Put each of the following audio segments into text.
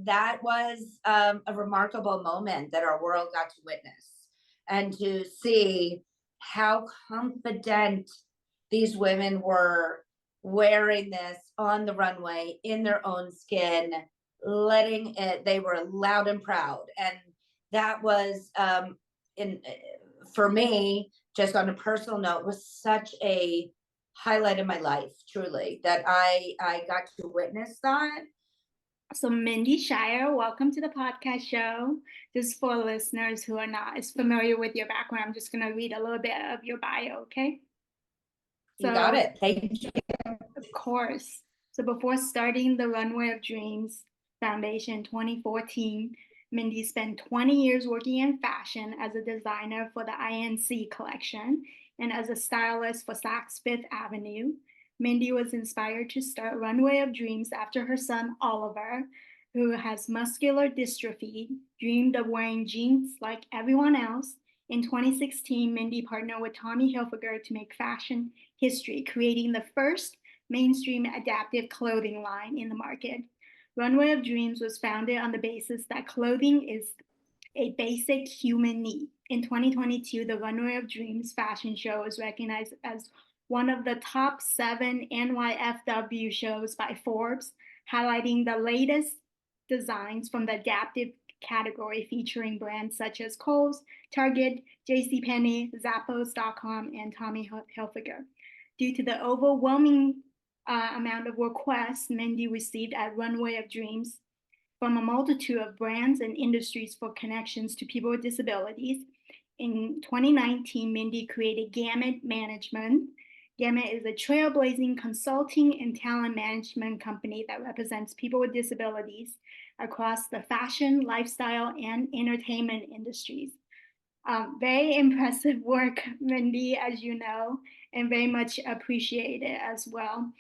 that was a remarkable moment that our world got to witness, and to see how confident these women were wearing this on the runway in their own skin, letting it, they were loud and proud. And that was, for me, just on a personal note, was such a highlight of my life, truly, that I got to witness that. So Mindy Scheier, welcome to the podcast show. Just for listeners who are not as familiar with your background, I'm just going to read a little bit of your bio, okay? You got it. Thank you. Of course. So before starting the Runway of Dreams Foundation in 2014, Mindy spent 20 years working in fashion as a designer for the INC collection and as a stylist for Saks Fifth Avenue. Mindy was inspired to start Runway of Dreams after her son Oliver, who has muscular dystrophy, dreamed of wearing jeans like everyone else. In 2016, Mindy partnered with Tommy Hilfiger to make fashion history, creating the first mainstream adaptive clothing line in the market. Runway of Dreams was founded on the basis that clothing is a basic human need. In 2022, the Runway of Dreams fashion show was recognized as one of the top 7 NYFW shows by Forbes, highlighting the latest designs from the adaptive category, featuring brands such as Kohl's, Target, JCPenney, Zappos.com, and Tommy Hilfiger. Due to the overwhelming amount of requests Mindy received at Runway of Dreams from a multitude of brands and industries for connections to people with disabilities, in 2019, Mindy created GAMUT Management. GAMUT is a trailblazing consulting and talent management company that represents people with disabilities across the fashion, lifestyle, and entertainment industries. Very impressive work, Mindy, as you know, and very much appreciated as well.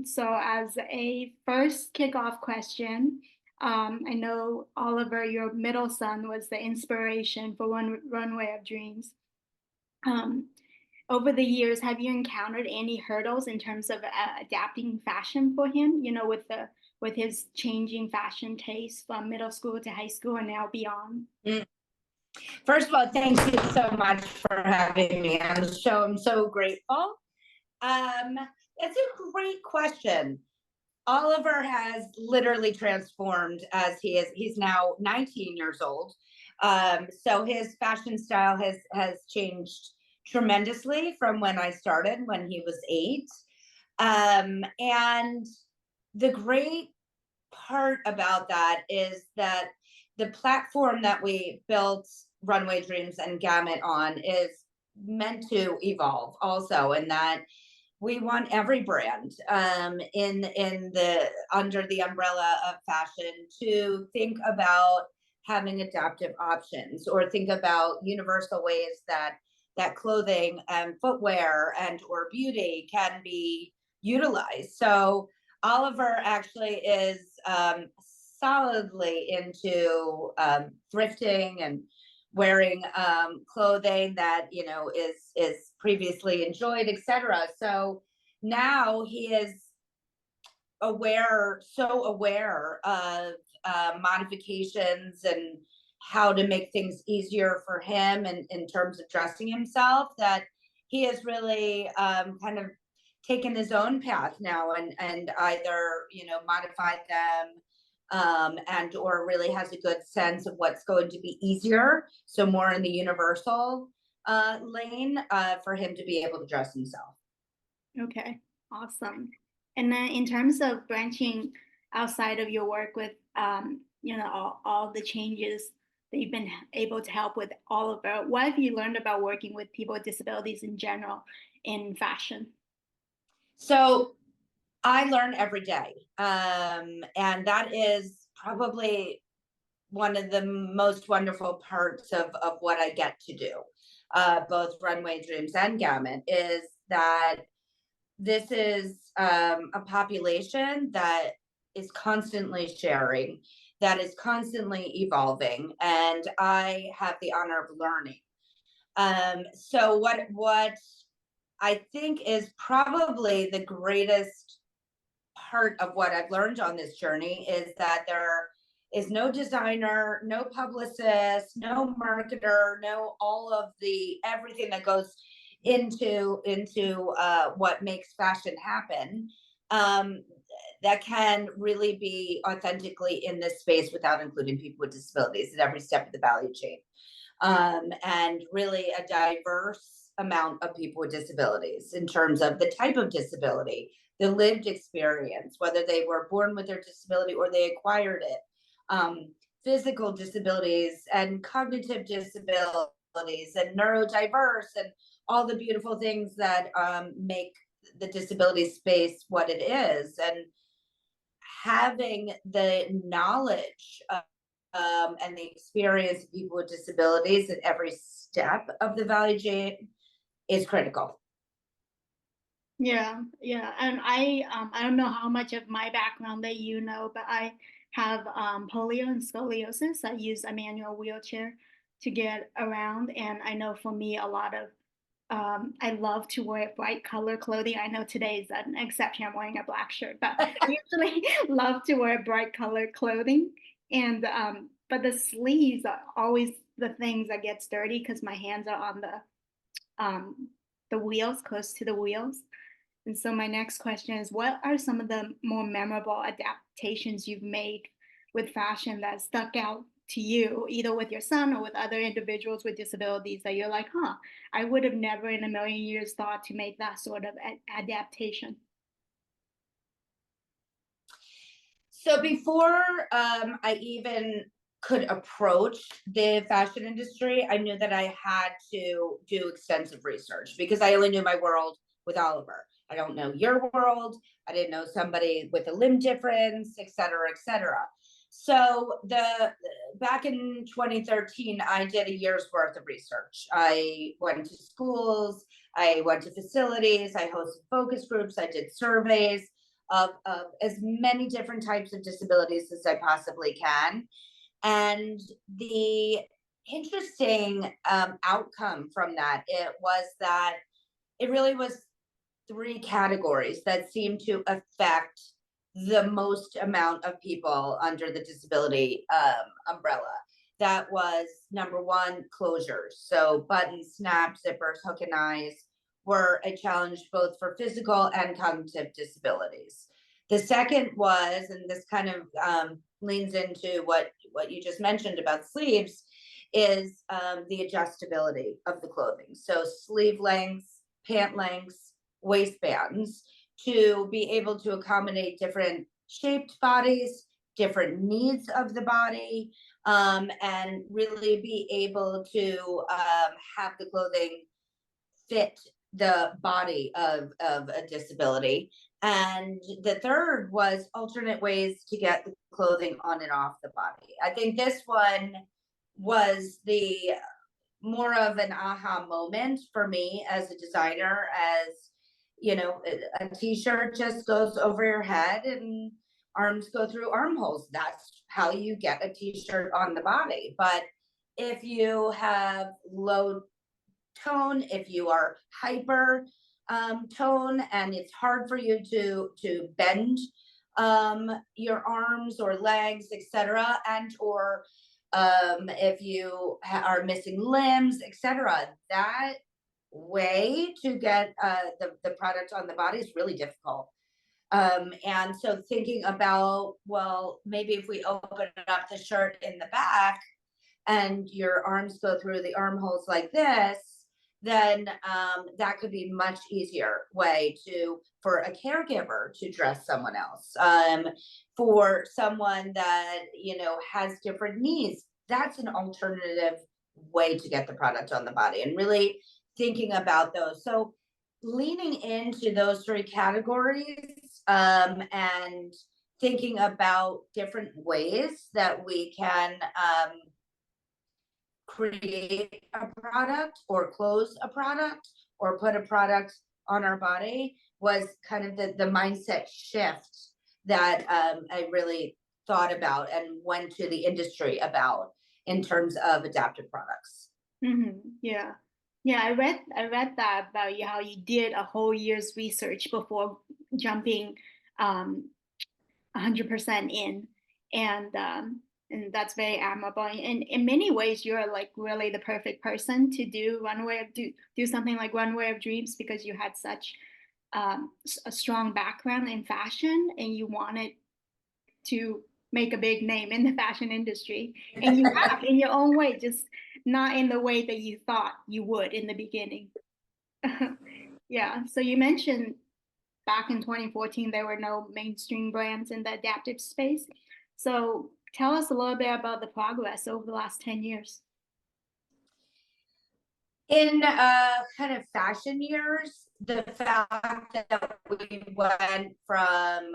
So as a first kickoff question, I know Oliver, your middle son, was the inspiration for Runway of Dreams. Over the years, have you encountered any hurdles in terms of adapting fashion for him, you know, with his changing fashion taste from middle school to high school and now beyond? First of all, thank you so much for having me on the show. I'm so grateful. It's a great question. Oliver has literally transformed as he's now 19 years old. So his fashion style has changed tremendously from when I started, when he was 8. And the great part about that is that the platform that we built Runway Dreams and GAMUT on is meant to evolve also, in that we want every brand in the under the umbrella of fashion to think about having adaptive options, or think about universal ways that clothing and footwear and or beauty can be utilized. So Oliver actually is solidly into thrifting and wearing clothing that, you know, is previously enjoyed, etc. So now he is so aware of modifications and how to make things easier for him and in terms of dressing himself, that he has really kind of taken his own path now and either, you know, modified them and or really has a good sense of what's going to be easier, so more in the universal lane for him to be able to dress himself. Okay, awesome. And then in terms of branching outside of your work with you know, all the changes that you've been able to help with Oliver, what have you learned about working with people with disabilities in general in fashion? So I learn every day. And that is probably one of the most wonderful parts of what I get to do, both Runway Dreams and GAMUT, is that this is a population that is constantly sharing, that is constantly evolving, and I have the honor of learning. So what I think is probably the greatest part of what I've learned on this journey is that there is no designer, no publicist, no marketer, no all of the everything that goes into what makes fashion happen. That can really be authentically in this space without including people with disabilities at every step of the value chain. And really a diverse amount of people with disabilities in terms of the type of disability, the lived experience, whether they were born with their disability or they acquired it, physical disabilities and cognitive disabilities and neurodiverse and all the beautiful things that make the disability space what it is. And having the knowledge and the experience of people with disabilities at every step of the value chain is critical. Yeah, yeah, and I don't know how much of my background that you know, but I have polio and scoliosis. I use a manual wheelchair to get around, and I know for me a lot of I love to wear bright color clothing. I know today is an exception. I'm wearing a black shirt, but I usually love to wear bright color clothing. And but the sleeves are always the things that gets dirty because my hands are on the wheels, close to the wheels. And so my next question is, what are some of the more memorable adaptations you've made with fashion that stuck out to you, either with your son or with other individuals with disabilities that you're like, huh, I would have never in a million years thought to make that sort of adaptation? So before I even could approach the fashion industry, I knew that I had to do extensive research because I only knew my world with Oliver. I don't know your world. I didn't know somebody with a limb difference, et cetera, et cetera. So back in 2013, I did a year's worth of research. I went to schools, I went to facilities, I hosted focus groups, I did surveys of as many different types of disabilities as I possibly can. And the interesting outcome from that, it was that it really was three categories that seem to affect the most amount of people under the disability umbrella. That was number one, closures. So buttons, snaps, zippers, hook and eyes were a challenge both for physical and cognitive disabilities. The second was, and this kind of leans into what you just mentioned about sleeves, is the adjustability of the clothing. So sleeve lengths, pant lengths, waistbands to be able to accommodate different shaped bodies, different needs of the body, and really be able to have the clothing fit the body of a disability. And the third was alternate ways to get the clothing on and off the body. I think this one was the more of an aha moment for me as a designer, as you know, a t-shirt just goes over your head and arms go through armholes. That's how you get a t-shirt on the body. But if you have low tone, if you are hyper tone and it's hard for you to bend your arms or legs, etc., and or if you are missing limbs, etc., that way to get the product on the body is really difficult. And so thinking about, well, maybe if we open up the shirt in the back and your arms go through the armholes like this, then that could be much easier way for a caregiver to dress someone else. For someone that, you know, has different needs, that's an alternative way to get the product on the body, and really thinking about those. So leaning into those three categories and thinking about different ways that we can create a product or close a product or put a product on our body was kind of the mindset shift that I really thought about and went to the industry about in terms of adaptive products. Mm-hmm. Yeah. Yeah, I read that about you, how you did a whole year's research before jumping 100% in. And And that's very admirable. And in many ways, you're like really the perfect person to do something like Runway of Dreams, because you had such a strong background in fashion and you wanted to make a big name in the fashion industry. And you have in your own way, just not in the way that you thought you would in the beginning. Yeah. So you mentioned back in 2014, there were no mainstream brands in the adaptive space. So tell us a little bit about the progress over the last 10 years. In kind of fashion years, the fact that we went from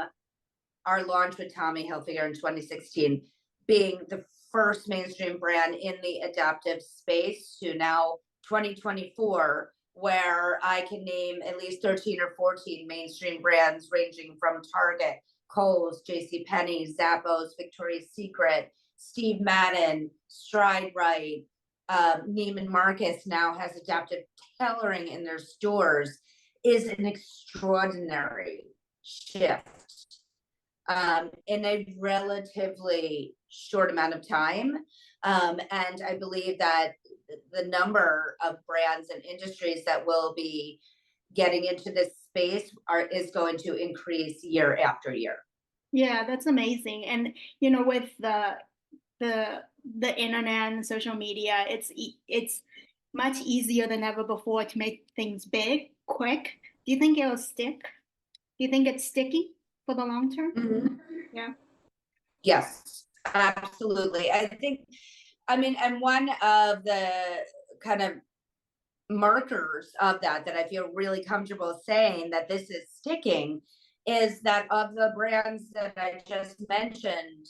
our launch with Tommy Hilfiger in 2016 being the first mainstream brand in the adaptive space to now 2024, where I can name at least 13 or 14 mainstream brands ranging from Target, Kohl's, JCPenney, Zappos, Victoria's Secret, Steve Madden, Stride Right, Neiman Marcus now has adaptive tailoring in their stores, is an extraordinary shift in a relatively short amount of time. And I believe that the number of brands and industries that will be getting into this space is going to increase year after year. Yeah, that's amazing. And with the internet and social media, it's much easier than ever before to make things big, quick. Do you think it'll stick? Do you think it's sticky for the long term? Mm-hmm. Yeah. Yes, absolutely. And one of the kind of markers of that I feel really comfortable saying that this is sticking is that of the brands that I just mentioned,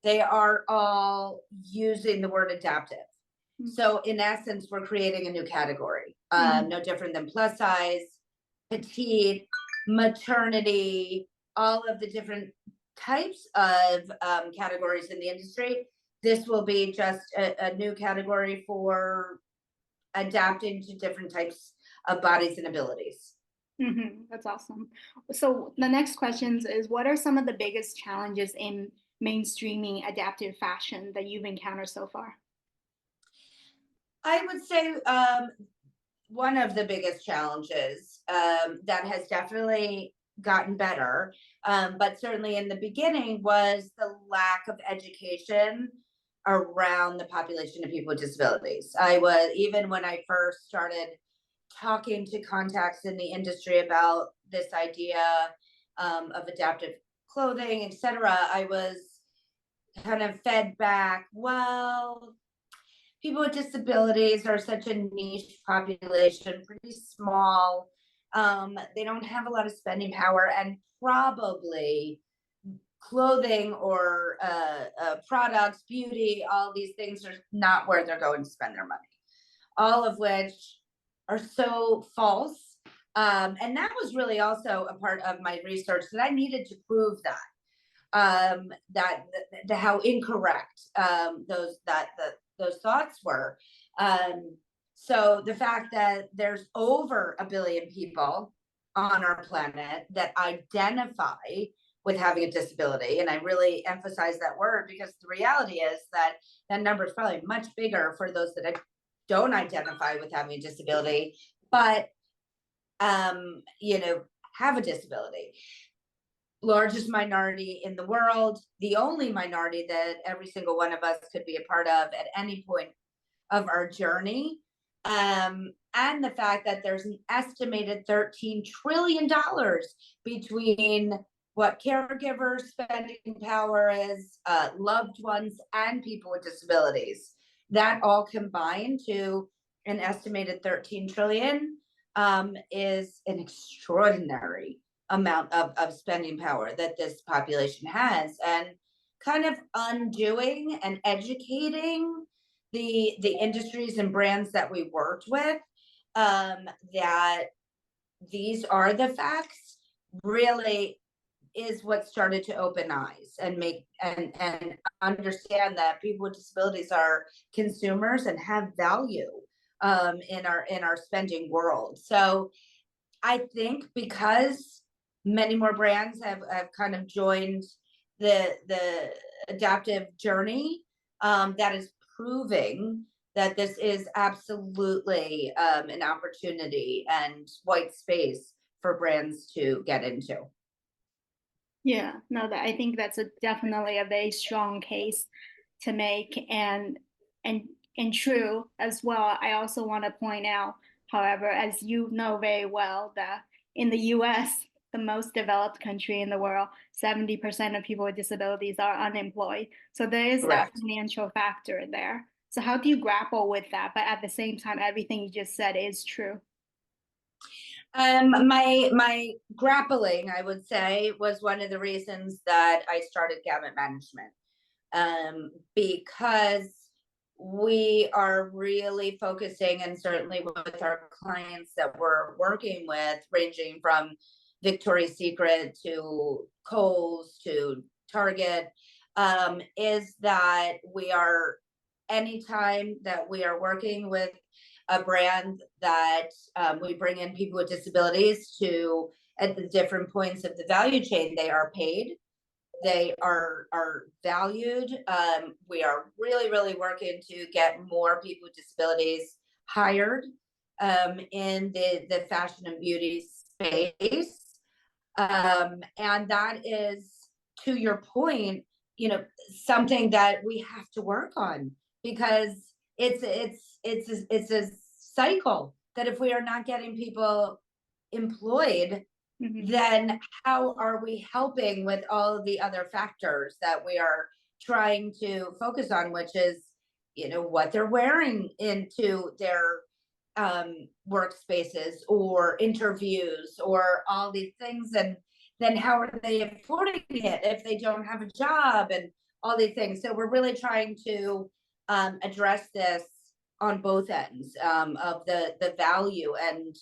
they are all using the word adaptive. Mm-hmm. So in essence, we're creating a new category, no different than plus size, petite, maternity, all of the different types of categories in the industry. This will be just a new category for adapting to different types of bodies and abilities. That's awesome. So the next question is, what are some of the biggest challenges in mainstreaming adaptive fashion that you've encountered so far? I would say one of the biggest challenges that has definitely gotten better, but certainly in the beginning, was the lack of education around the population of people with disabilities. Even when I first started talking to contacts in the industry about this idea of adaptive clothing, etc., I was kind of fed back, well, people with disabilities are such a niche population, pretty small. They don't have a lot of spending power, and probably clothing or products, beauty, all these things are not where they're going to spend their money. All of which are so false. And that was really also a part of my research, that I needed to prove that, how incorrect those thoughts were. So the fact that there's over 1 billion people on our planet that identify with having a disability, and I really emphasize that word because the reality is that that number is probably much bigger for those that don't identify with having a disability, but have a disability. Largest minority in the world, the only minority that every single one of us could be a part of at any point of our journey. And the fact that there's an estimated $13 trillion between what caregivers' spending power is, loved ones, and people with disabilities. That all combined to an estimated 13 trillion is an extraordinary amount of spending power that this population has, and kind of undoing and educating the industries and brands that we worked with, that these are the facts, really is what started to open eyes and make and understand that people with disabilities are consumers and have value in our spending world. So I think because many more brands have kind of joined the adaptive journey, that is proving that this is absolutely an opportunity and white space for brands to get into. Yeah, no, that I think that's definitely a very strong case to make, and and true as well. I also want to point out, however, as you know very well, that in the US, the most developed country in the world, 70% of people with disabilities are unemployed. So there is that Correct. financial factor there. So how do you grapple with that? But at the same time, everything you just said is true. My grappling, I would say, was one of the reasons that I started GAMUT Management, because we are really focusing, and certainly with our clients that we're working with, ranging from Victoria's Secret to Kohl's to Target, is that we are, anytime that we are working with a brand that we bring in people with disabilities to, at the different points of the value chain, they are paid, they are valued. We are really working to get more people with disabilities hired in the fashion and beauty space. And that is, to your point, something that we have to work on, because it's a cycle that if we are not getting people employed, then how are we helping with all of the other factors that we are trying to focus on, which is, what they're wearing into their workspaces or interviews or all these things, and then how are they affording it if they don't have a job, and all these things. So we're really trying to address this on both ends of the value and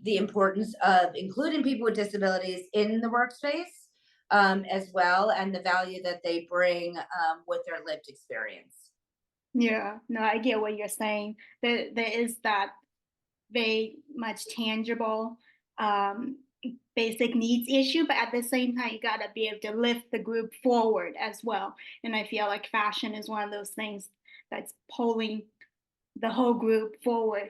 the importance of including people with disabilities in the workspace, as well, and the value that they bring with their lived experience. Yeah, no, I get what you're saying. There is that very much tangible basic needs issue, but at the same time, you gotta be able to lift the group forward as well. And I feel like fashion is one of those things that's pulling the whole group forward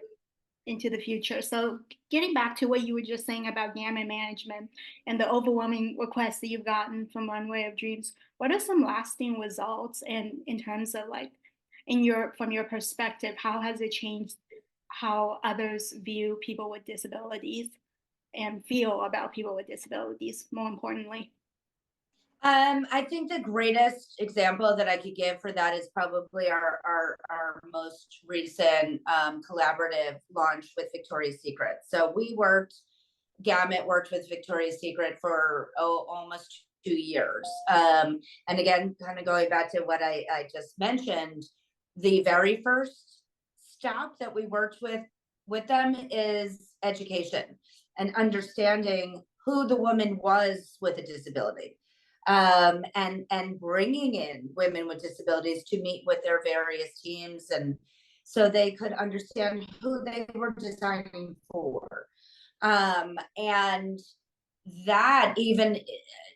into the future. So getting back to what you were just saying about GAMUT Management and the overwhelming requests that you've gotten from Runway of Dreams, what are some lasting results, and in terms of like, from your perspective, how has it changed how others view people with disabilities and feel about people with disabilities, more importantly? I think the greatest example that I could give for that is probably our most recent collaborative launch with Victoria's Secret. So GAMUT worked with Victoria's Secret for almost 2 years. And again, kind of going back to what I just mentioned, the very first stop that we worked with them is education and understanding who the woman was with a disability, and bringing in women with disabilities to meet with their various teams, and so they could understand who they were designing for. And that, even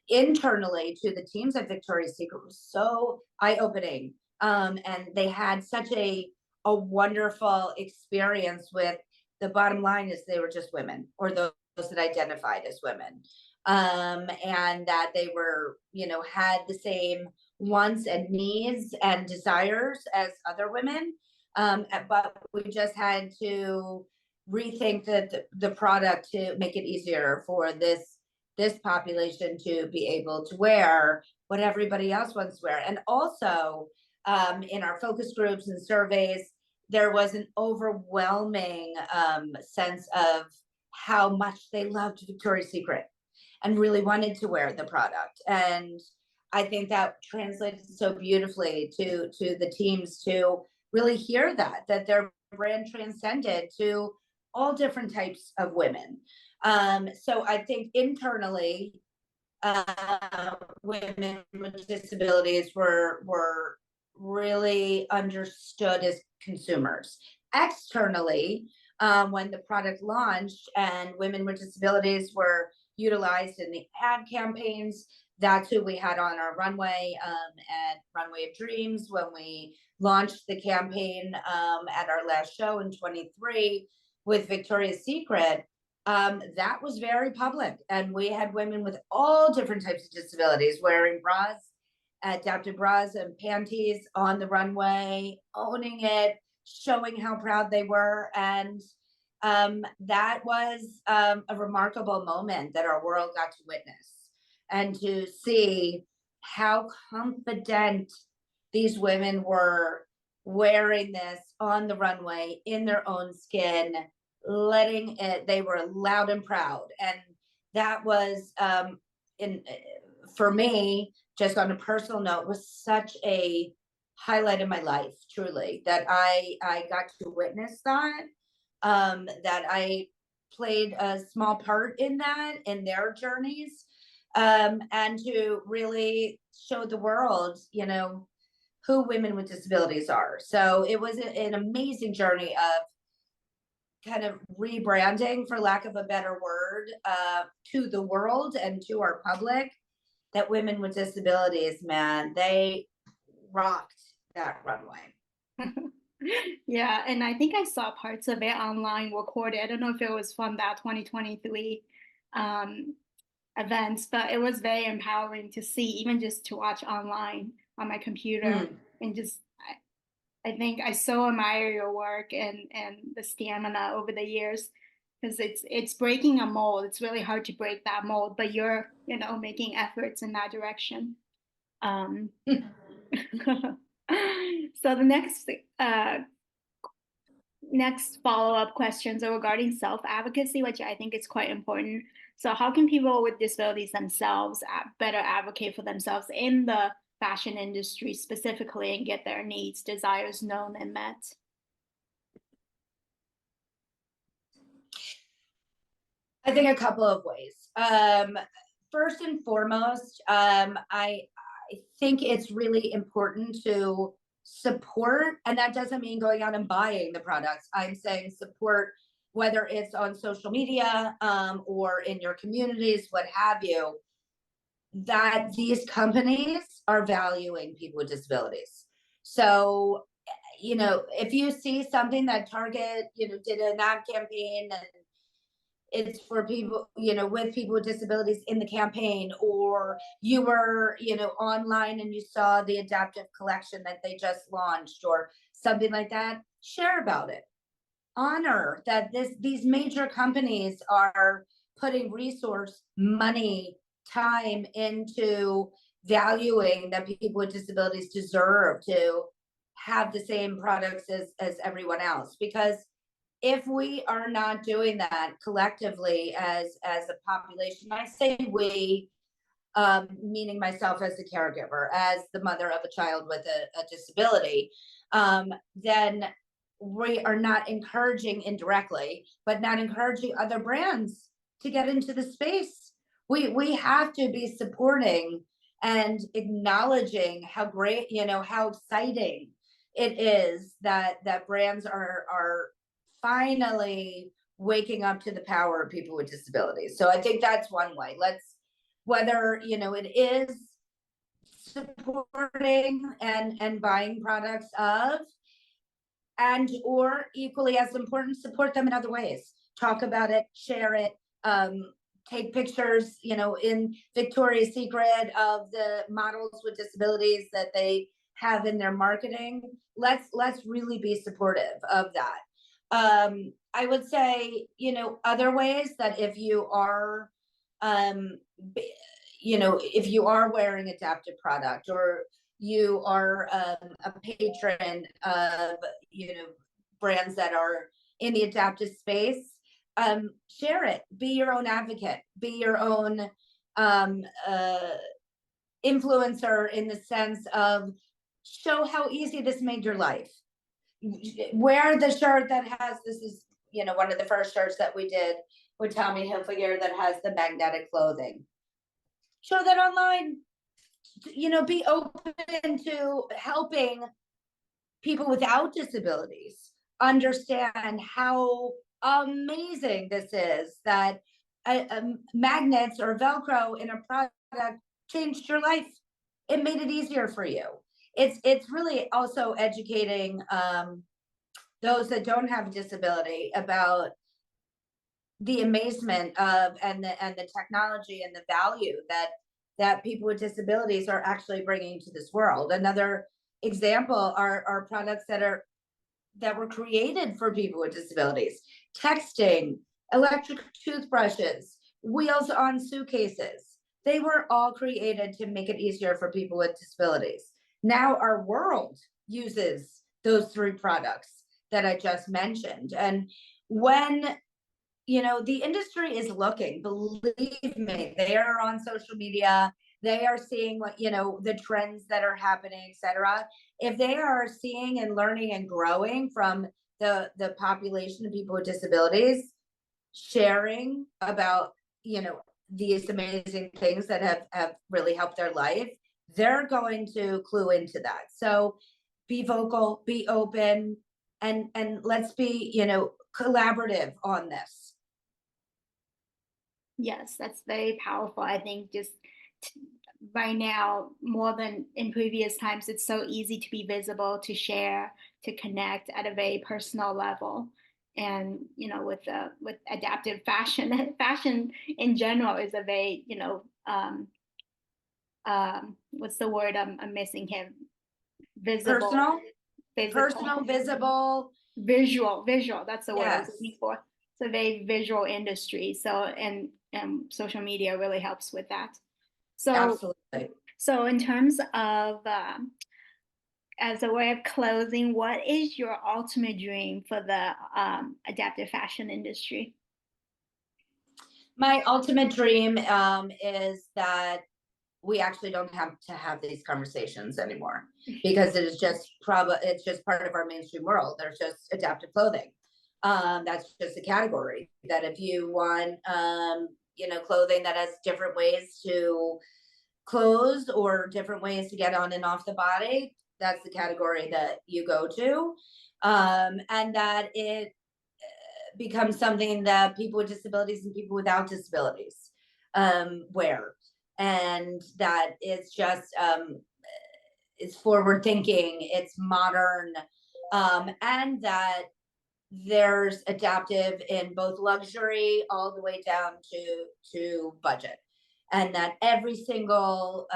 internally to the teams at Victoria's Secret, was so eye-opening. And they had such a wonderful experience with, the bottom line is they were just women, or those that identified as women. And that they were, had the same wants and needs and desires as other women. But we just had to rethink the product to make it easier for this population to be able to wear what everybody else wants to wear. And also, in our focus groups and surveys, there was an overwhelming sense of how much they loved Victoria's Secret and really wanted to wear the product. And I think that translates so beautifully to the teams to really hear that their brand transcended to all different types of women. So I think internally, women with disabilities were really understood as consumers. Externally, when the product launched and women with disabilities were utilized in the ad campaigns, that's who we had on our runway at Runway of Dreams when we launched the campaign at our last show in 23 with Victoria's Secret. That was very public, and we had women with all different types of disabilities wearing bras, adapted bras and panties on the runway, owning it, showing how proud they were. And that was a remarkable moment that our world got to witness, and to see how confident these women were wearing this on the runway in their own skin, letting it, they were loud and proud. And that was, for me, just on a personal note, was such a highlight in my life, truly, that I got to witness that, that I played a small part in that, in their journeys, and to really show the world, who women with disabilities are. So it was an amazing journey of kind of rebranding, for lack of a better word, to the world and to our public, that women with disabilities, man, they rocked that runway. Yeah, and I think I saw parts of it online recorded. I don't know if it was from that 2023 events, but it was very empowering to see, even just to watch online on my computer. And just I think I so admire your work and the stamina over the years, because it's breaking a mold. It's really hard to break that mold, but you're making efforts in that direction. So the next follow-up questions are regarding self-advocacy, which I think is quite important. So how can people with disabilities themselves better advocate for themselves in the fashion industry specifically, and get their needs, desires known and met? I think a couple of ways. First and foremost, I think it's really important to support, and that doesn't mean going out and buying the products. I'm saying support, whether it's on social media or in your communities, what have you, that these companies are valuing people with disabilities. So, if you see something that Target, did an ad campaign and it's for people, with people with disabilities in the campaign, or you were, online and you saw the adaptive collection that they just launched or something like that, share about it. Honor that these major companies are putting resource, money, time into valuing that people with disabilities deserve to have the same products as everyone else. Because if we are not doing that collectively as a population, I say we, meaning myself as a caregiver, as the mother of a child with a disability, then we are not encouraging indirectly, but not encouraging other brands to get into the space. We have to be supporting and acknowledging how great, how exciting it is that brands are finally waking up to the power of people with disabilities. So I think that's one way. Whether, it is supporting and buying products of, and or equally as important, support them in other ways. Talk about it, share it, take pictures, in Victoria's Secret of the models with disabilities that they have in their marketing. Let's really be supportive of that. I would say, other ways that if you are, if you are wearing adaptive product, or you are a patron of, brands that are in the adaptive space, share it, be your own advocate, be your own influencer, in the sense of show how easy this made your life. Wear the shirt that has, this is, one of the first shirts that we did with Tommy Hilfiger that has the magnetic clothing. Show that online. Be open to helping people without disabilities understand how amazing this is, that magnets or Velcro in a product changed your life. It made it easier for you. It's really also educating those that don't have a disability about the amazement of and the technology and the value that people with disabilities are actually bringing to this world. Another example are products that were created for people with disabilities: texting, electric toothbrushes, wheels on suitcases. They were all created to make it easier for people with disabilities. Now our world uses those three products that I just mentioned. And when the industry is looking, believe me, they are on social media, they are seeing what the trends that are happening, etc. If they are seeing and learning and growing from the population of people with disabilities, sharing about these amazing things that have really helped their life, they're going to clue into that. So be vocal, be open, and let's be collaborative on this. Yes, that's very powerful. I think just right now, more than in previous times, it's so easy to be visible, to share, to connect at a very personal level. And with adaptive fashion, fashion in general is a very what's the word I'm missing here? Visible, Personal, physical, personal, visible, visual. That's the word I was yes, looking for. It's a very visual industry. So and social media really helps with that. So absolutely. So in terms of as a way of closing, what is your ultimate dream for the adaptive fashion industry? My ultimate dream is that we actually don't have to have these conversations anymore, because it's just part of our mainstream world. There's just adaptive clothing. That's just a category that if you want clothing that has different ways to clothes or different ways to get on and off the body, that's the category that you go to. And that it becomes something that people with disabilities and people without disabilities wear. And that it's just, it's forward thinking, it's modern, and that there's adaptive in both luxury all the way down to budget. And that every single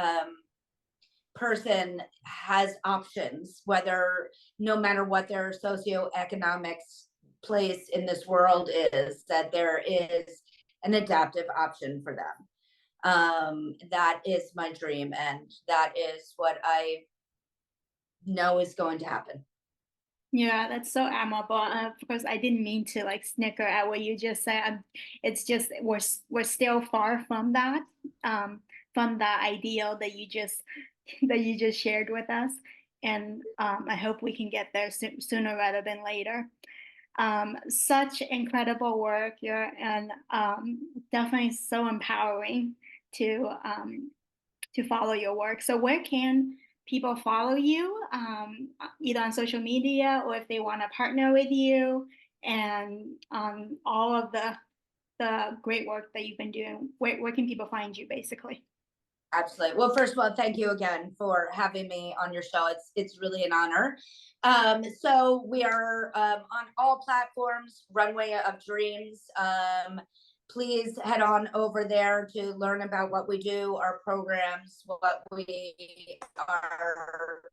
person has options, no matter what their socioeconomic place in this world is, that there is an adaptive option for them. That is my dream, and that is what I know is going to happen. Yeah, that's so admirable. Of course, I didn't mean to snicker at what you just said. It's just we're still far from that, from the ideal that you just shared with us, and I hope we can get there sooner rather than later. Such incredible work, and definitely so empowering to follow your work. So where can people follow you, either on social media or if they want to partner with you, and all of the great work that you've been doing? Where can people find you, basically? Absolutely. Well, first of all, thank you again for having me on your show. It's really an honor. So we are on all platforms, Runway of Dreams. Please head on over there to learn about what we do, our programs, what we are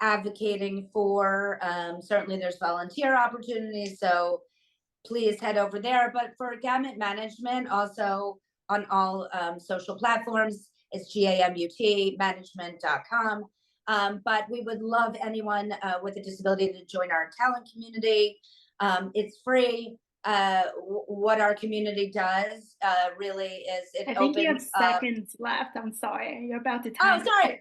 advocating for. Certainly there's volunteer opportunities, so please head over there. But for GAMUT Management, also on all social platforms, it's GAMUT management.com. But we would love anyone with a disability to join our talent community. It's free. What our community does really is it opens. I think you have seconds left. I'm sorry, you're about to time. Oh, sorry.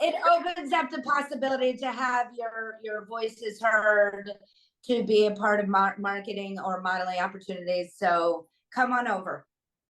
It opens up the possibility to have your voices heard, to be a part of marketing or modeling opportunities. So come on over.